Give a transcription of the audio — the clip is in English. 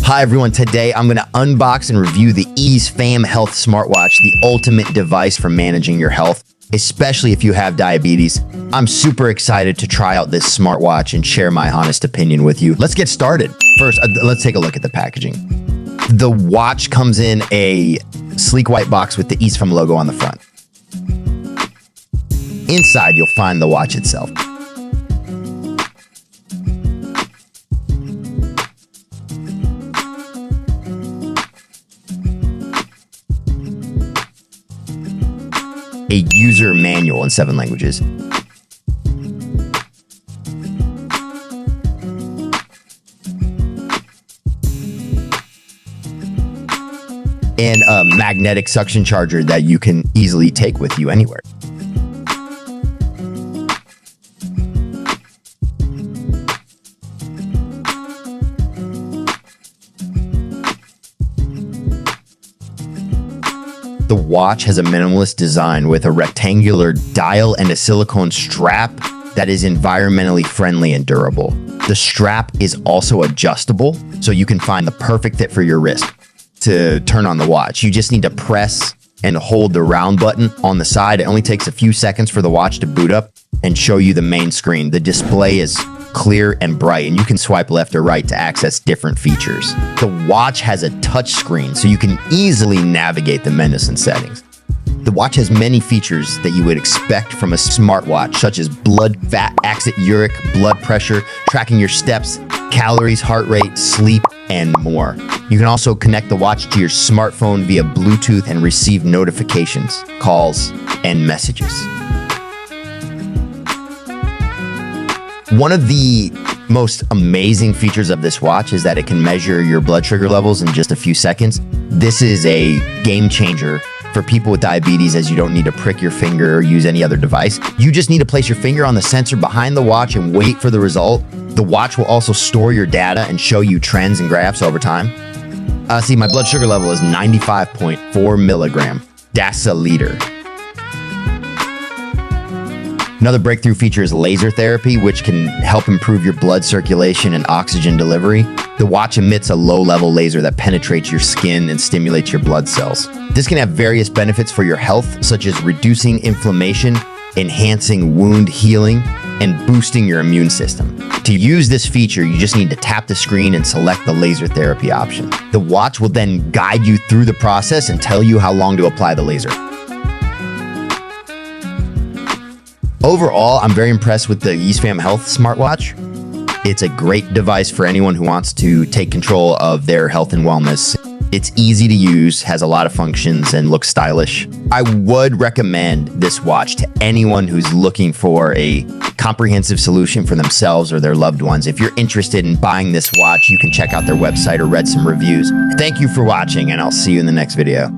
Hi everyone, today I'm going to unbox and review the EaseFam Health Smartwatch, the ultimate device for managing your health, especially if you have diabetes. I'm super excited to try out this smartwatch and share my honest opinion with you. Let's get started. First, let's take a look at the packaging. The watch comes in a sleek white box with the EaseFam logo on the front. Inside, you'll find the watch itself. A user manual in 7 languages. And a magnetic suction charger that you can easily take with you anywhere. The watch has a minimalist design with a rectangular dial and a silicone strap that is environmentally friendly and durable. The strap is also adjustable, so you can find the perfect fit for your wrist. To turn on the watch, you just need to press and hold the round button on the side. It only takes a few seconds for the watch to boot up and show you the main screen. The display is clear and bright, and you can swipe left or right to access different features. The watch has a touch screen, so you can easily navigate the menus and settings. The watch has many features that you would expect from a smartwatch, such as blood, fat, exit, uric, blood pressure, tracking your steps, calories, heart rate, sleep, and more. You can also connect the watch to your smartphone via Bluetooth and receive notifications, calls, and messages. One of the most amazing features of this watch is that it can measure your blood sugar levels in just a few seconds. This is a game changer for people with diabetes, as you don't need to prick your finger or use any other device. You just need to place your finger on the sensor behind the watch and wait for the result. The watch will also store your data and show you trends and graphs over time. See, my blood sugar level is 95.4 milligram deciliter. Another breakthrough feature is laser therapy, which can help improve your blood circulation and oxygen delivery. The watch emits a low-level laser that penetrates your skin and stimulates your blood cells. This can have various benefits for your health, such as reducing inflammation, enhancing wound healing, and boosting your immune system. To use this feature, you just need to tap the screen and select the laser therapy option. The watch will then guide you through the process and tell you how long to apply the laser. Overall, I'm very impressed with the EaseFam Health Smartwatch. It's a great device for anyone who wants to take control of their health and wellness. It's easy to use, has a lot of functions, and looks stylish. I would recommend this watch to anyone who's looking for a comprehensive solution for themselves or their loved ones. If you're interested in buying this watch, you can check out their website or read some reviews. Thank you for watching, and I'll see you in the next video.